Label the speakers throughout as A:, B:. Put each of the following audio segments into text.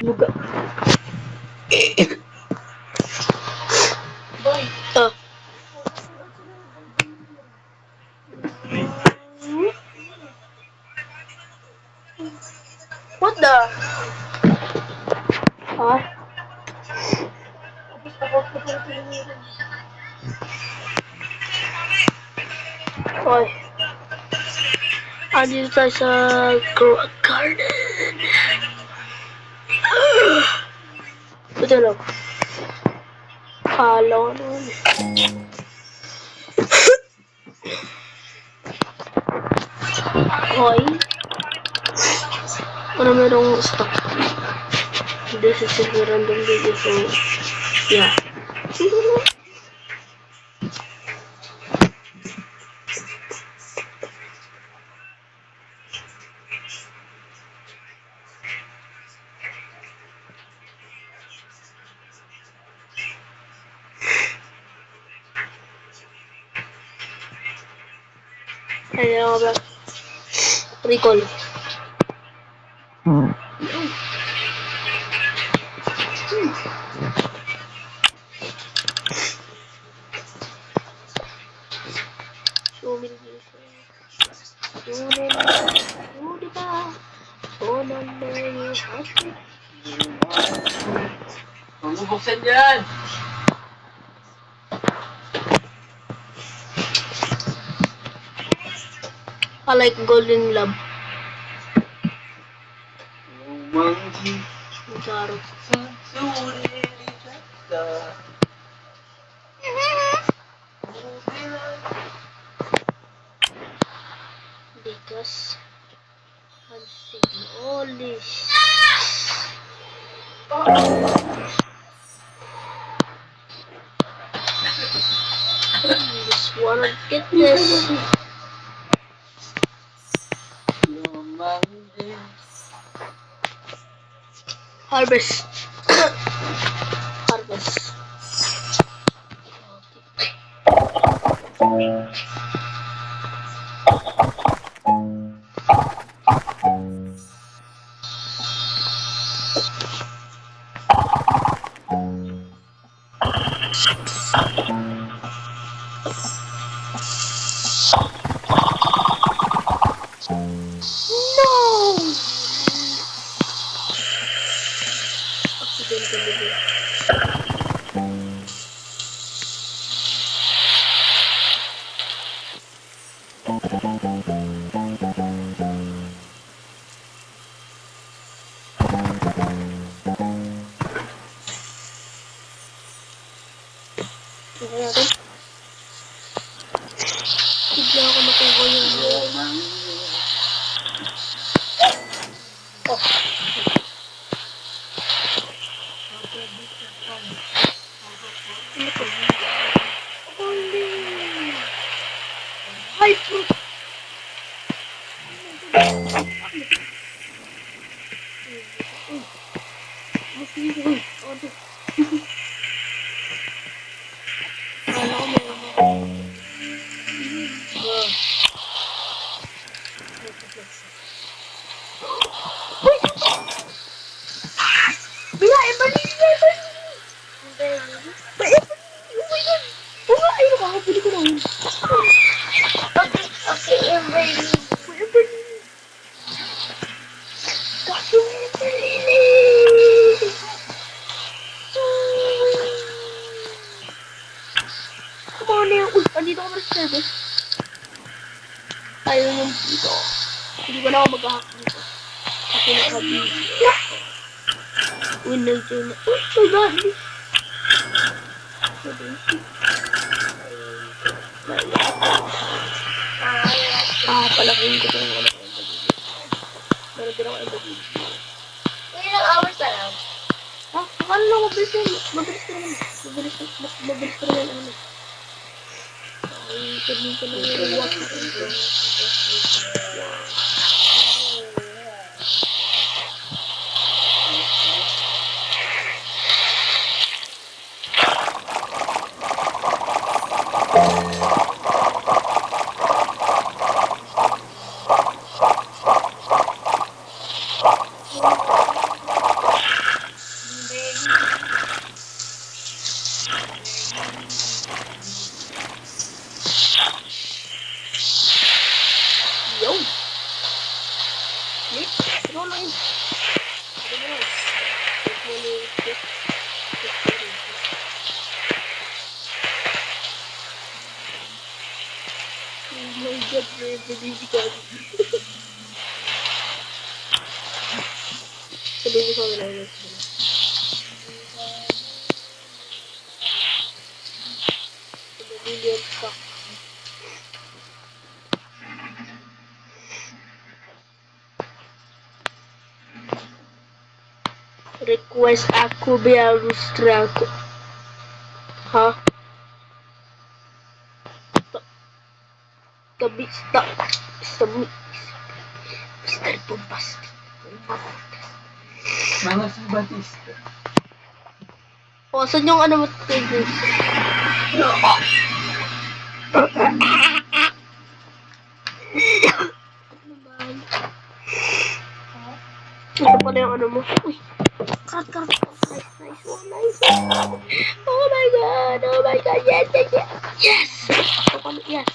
A: Luga.
B: Boy.
A: Ah.
B: What the?
A: Ah. Hoy. Andito tayo sa garden. Ito lang. Kala ko naman. Hoy. Ano merong stock? This is a random video, so yeah. Ayan nga ba? Recall. Show me the video.
B: Huwag mo buksan yan.
A: I like Golden Love.
B: Umanggi
A: Charo.
B: sa sulit ka.
A: Because I'm seeing all this. Just wanna get this.
B: Umanggi.
A: Harvest. Harvest. No! Accidental video. Okay natin. Bigla ako nakuha yung oh. Ano to? Holy! High fruit! Kala ko meron ako. Bila, Evelyn! Evelyn! Ba, Evelyn! Oh my God! Oo nga, ayun ako. Pili ko lang.
B: Okay, Evelyn.
A: Ba, Evelyn! Kaso Evelyn! Come on na yung... Uy, andito ako sa service. Ayaw yung dito. Hindi ko na ako mag-hack dito. Kasi naka-video. Uy, nandiyan na. Oh my God! Palakihin ko ito ng ano. Meron din ako yung
B: Ilang hours na lang?
A: Akala lang, mabilis yun. Mabilis ko naman. Mabilis ko naman ano. Ay, sabihin ko na yung watch ko ito. May binibigyan. Sabihin ko sa wala yun. Million stock. Request aku biar lustraku. Ha? Tapi tak semi. Misteri bombastik.
B: Mga si Batista.
A: O, saan yung ano mo tigil? Ito pala yung ano mo. Uy. Cut. Nice one. Oh my god. Yes. Yes. Ito pala, yes.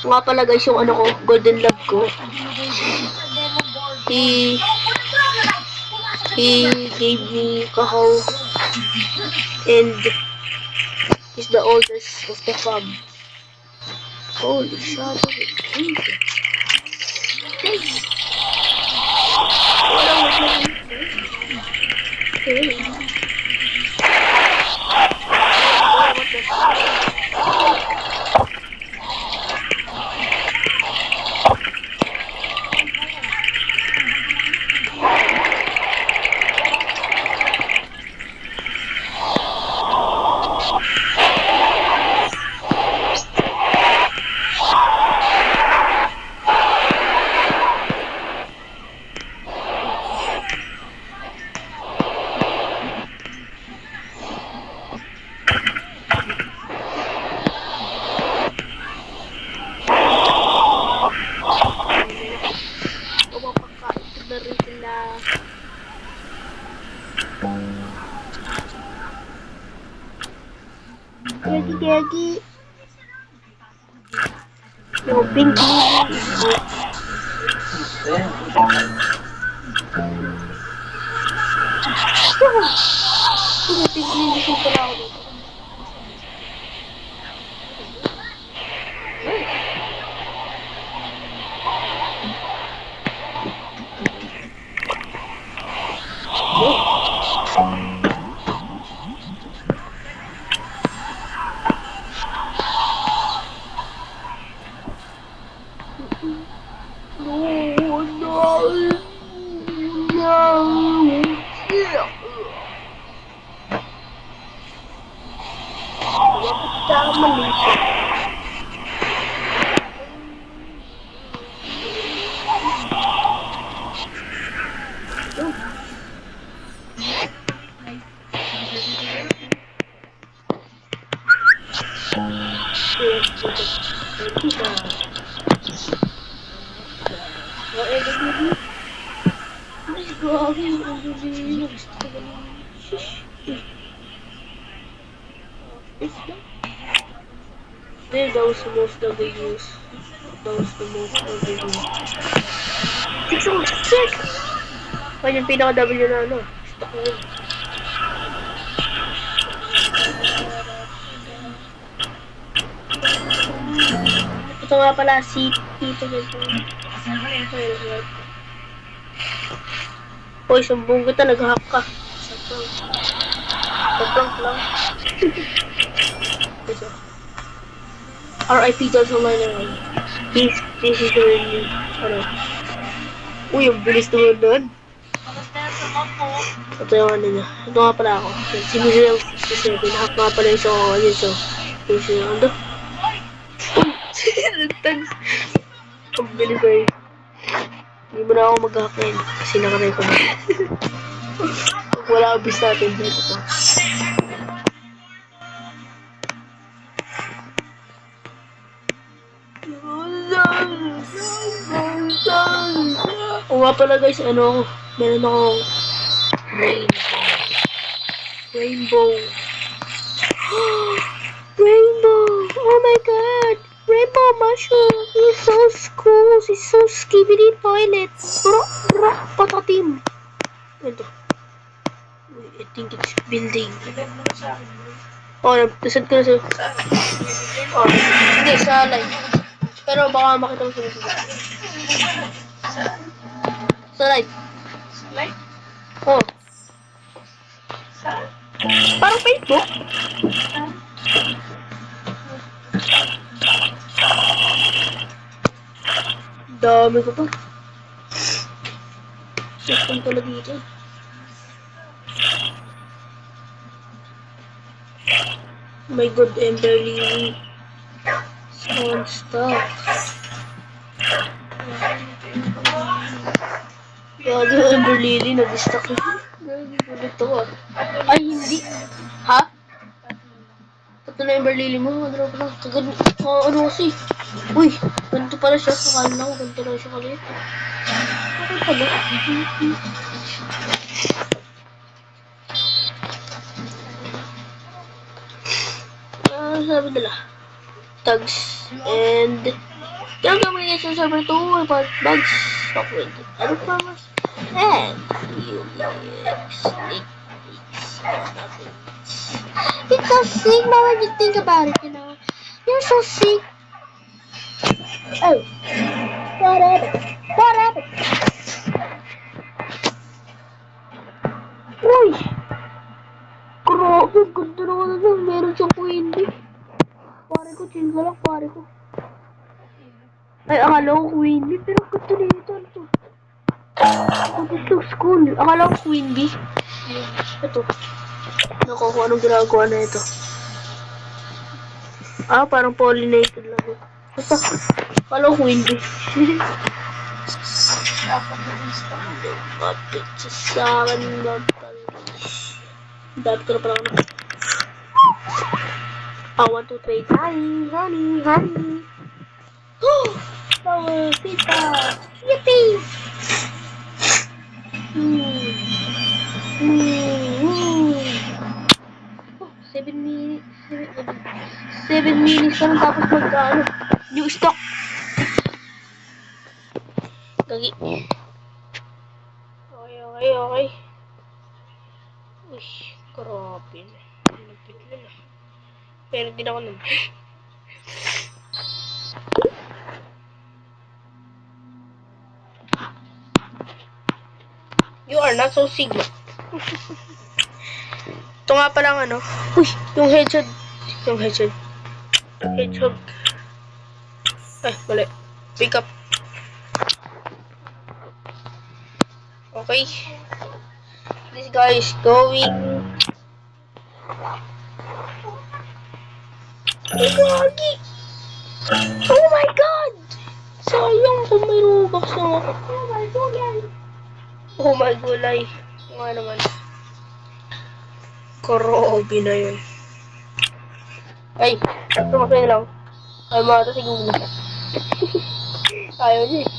A: Nga pala guys, yung ano ko, golden love ko. He gave me kakao. And he's the oldest of the fam. Holy shit. Gagi. Yung pink lily is good. Yung pink lily is pala ako dito. That was the most that they use. That was the most that they use. 606! Kaya yung pinaka-W na ano. Stock na yun. Ito nga pala si Tito nito. Hoy, sumbong kita, nag-hack ka. Sa-prank lang. Ito. RIP does online naman. This is the really, ano. Uy, ang bilis naman doon. Ito yung ano niya. Ito nga pala ako. Si Mizel 67. Hack nga pala yung so, yun so. Yung so, ano? Nagtags. Ang bilis ay. Hindi mo na ako mag-hack ngayon. Kasi nakarecord. Wala abis natin dito to. O nga pala guys, ano, meron akong rainbow. Rainbow! Oh my god! Rainbow mushroom! He's so cool! He's so skibidi toilet! Bro, patatim! Ito. I think it's building. Oh, nasad ko na sa'yo. Oh, hindi, sa live. Pero baka makita mo sila. Sa right.
B: Like,
A: Oh. Parang Facebook. Dami ko pa. System pala dito. My God, Ember Lily. Sound stuff. Gago, Ember Lily, nag-stuck ko. Gago, ulit ako ah. Ay, hindi. Ha? Ito na Ember Lily mo. Ano pa lang? Ano kasi? Uy, ganito pala siya. Akala lang, ganito lang siya kalit. Okay pala. Sabi nila. Tags and yung communication server 2 about bugs, software, other problems, and UX, it's so Sigma when you think about it, you know. You're so sick. Oh, what happened? What happened? Uy! Grabe, ganda naman na dyan. Meron siyang queen bee. Pare ko, chill ka lang, pare ko. Ay, akala ko queen bee, pero ganda nito. Ano to? This looks cool. Akala ko queen bee. Ito. Naku, kung anong ginagawa na ito. Ah, parang pollinated lang. Basta, akala ko queen bee. Kapit siya sa akin magtalis. Dati ko na pala ako. I want to trade. Honey, honey, honey. Power pizza. Yippee! Oh, 7 minutes. 7 minutes ka lang tapos magkano. New stock. Gagi. Okay. Uy, grabe na. Pinagpit na na. Pero din ako nun. You are not so Sigma. Ito nga palang ano. Uy, yung hedgehog. Hedgehog. Ay, mali. Pick up. Okay. This guy is going. Gagi! Oh my God! Sayang kung may Robux na ako. Oh my gulay. Nga naman. Korobi na yun. Ay, tumakay lang. Ay, mga ito siguro. Ayaw niya eh.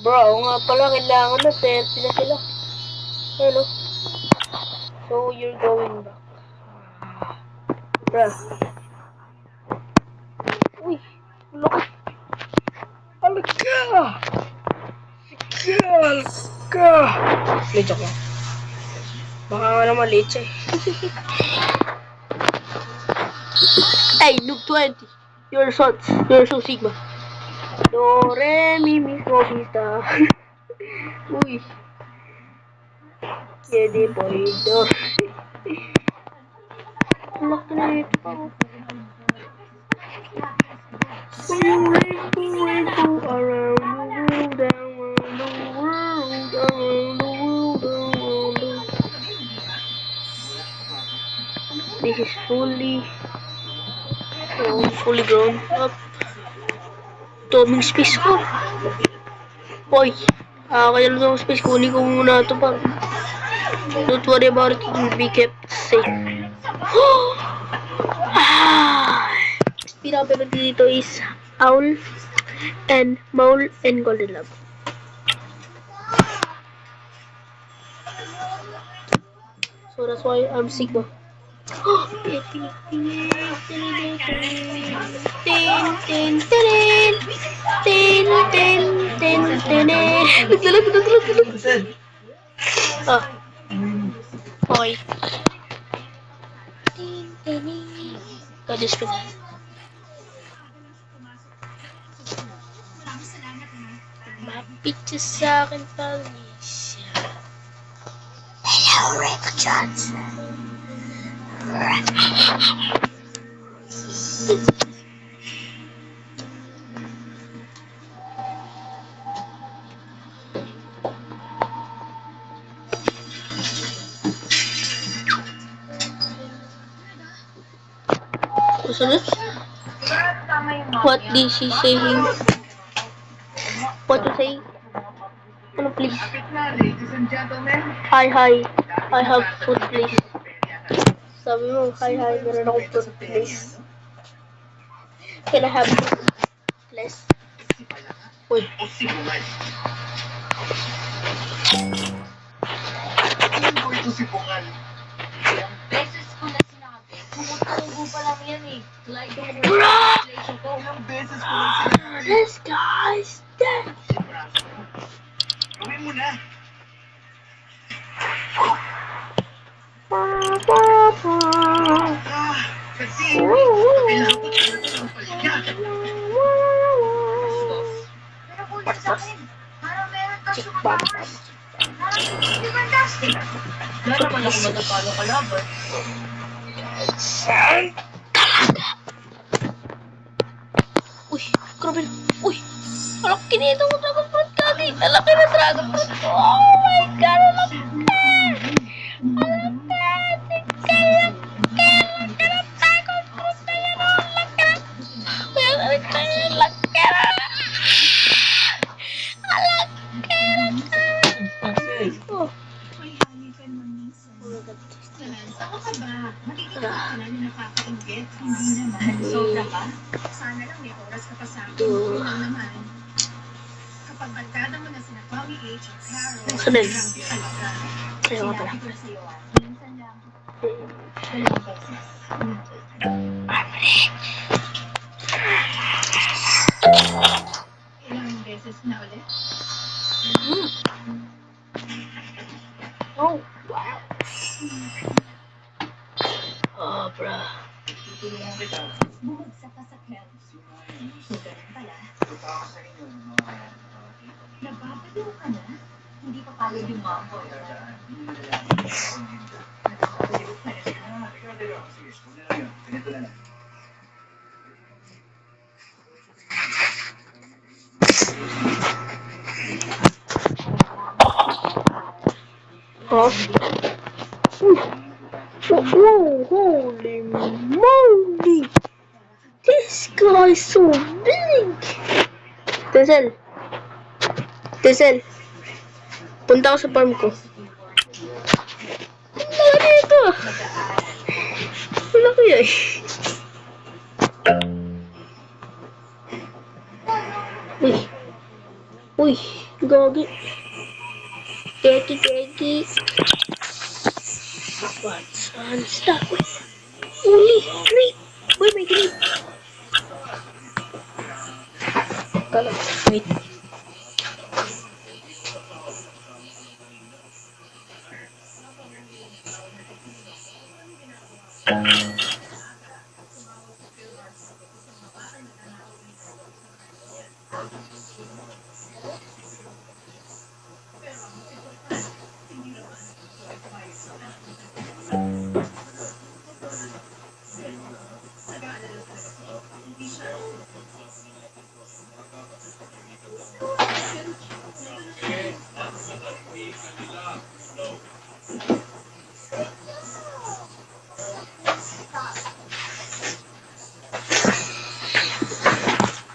A: Bro, nga pala, kailangan na 30 na sila. Hello. So, you're going back. Bro. Uy, laki. Alaga! Alaga! Medyo ko. Baka nga naman late siya eh. Hey, Noob 20. You're so Sigma. Do, re, mi, fa, ta. Uy. Kede, boy, do. Laki na ito pa. Rainbow around the world, around the world. This is fully grown up. Toming space ko. Boy, kaya lang itong space, kunin ko muna ito pa. Don't worry about it, it will be kept safe. Pinapanood dito is Owl and Mole and Golden Love. So that's why I'm Sigma. Ah. Okay. God is good. Bitches sa akin Felicia. Hello, Rick Johnson. Gusto niya? What did she say? What to say? Ano, please? Hi, hi. I have food, please. Sabi mo, hi, hi. Meron akong food, please. Can I have food, please? Uy.
B: Beses ko na sinabi, tumutubo pa lang yan eh. Like,
A: Bruh!
B: ilang beses ko na sinabi.
A: This guy's dead.
B: Gawin mo na. Kasi, kailangan ko talaga ng paligya. Pero kung sa akin, parang meron ka
A: Chick bomb.
B: parang hindi fantastic. Wala naman ako matapalo kalaban.
A: Uy, grabe. Uy, alak kinito ko Dragon Fruit kagi. Alaki na Dragon Fruit. Oh my God, alaki.
C: Ako ka ba? Makikita ka na nakakaingit? Hindi naman. Sobra ka? Sana lang may oras ka pa sa akin. Yun lang naman. Kapag barkada mo na sina Tommy H. at Carol,
A: Sanin?
C: grabe talaga.
A: Sa'yo ka pala.
C: Sinabi ko na sa'yo minsan lang. Dalawang beses. Ilang beses na ulit?
A: Oh, wow. Oh, bruh.
B: Tutulungan kita.
C: Bumagsak ka sa Kels. So, ganun pala.
B: Tuta ka sa inyo ng mga
C: Nababaliw ka na? Hindi pa pala yung mom mo.
B: hindi nila lang kung hindi.
C: Nababaliw ka na.
B: Ikaw dito. Sige, school na lang yun. Ganito na lang.
A: Huh? Whoa, holy moly! This guy's so big! Denzel. Denzel. Punta ako sa farm ko. Ang laki ito! Ang laki eh. Uy. Uy, gagi. Keki. What's on stop? Uli, wait. Uy, may green. Wait.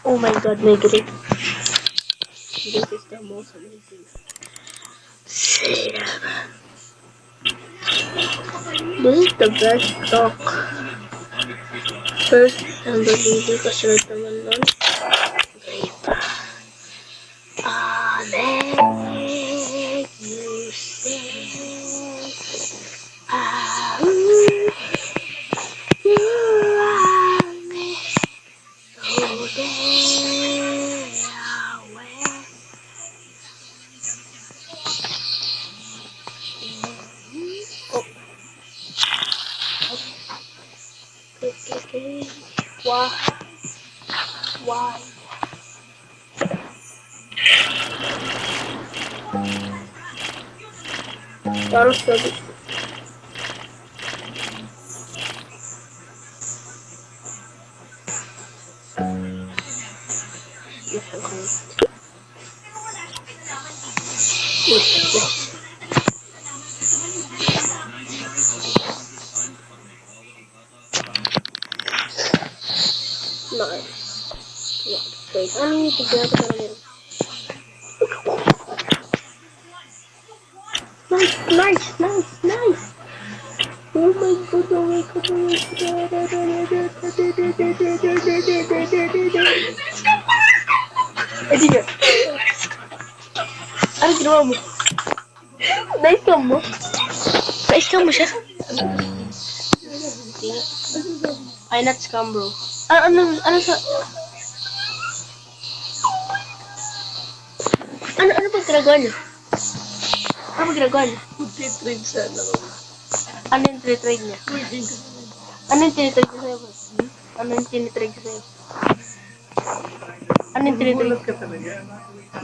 A: Oh my god, my green. This is the most amazing. This is the best talk. First, ang baby kasunod naman nun. Grape. I make you sing. You are me so day away. Oh. Okay. Why? Charles Davis. Nice. Wait, ano yung tignan ko talaga? Nice. Oh my god, oh my god, oh my god. Ay, sige. Ano ginawa mo? Na-scam mo? Na-scam mo siya? Hindi. Ay, not scam, bro. Ano sa... Ano ba ginagawa niyo? Ano ba ginagawa niyo?
B: Trade sana ako.
A: Ano yung tinitrade niya? Ano yung tinitrade niya sa'yo, boss? Ano yung tinitrade niya sa'yo? Ano yung tinitrade?
B: Gulat ka talaga.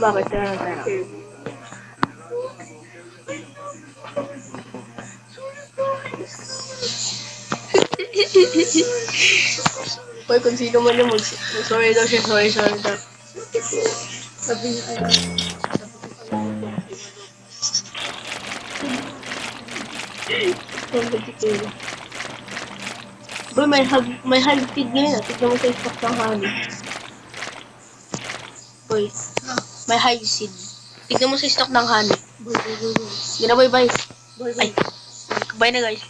A: Bakit? Kaya. Hoy, kung sino man yung sorry daw siya, sorry daw.
B: Sabi niya ay
A: Boy, may high feed ngayon. Tignan mo sa stock ng honey. Boy, may high seed. Tignan mo sa stock ng honey. Gina, boy, bye. Ay, bye na guys.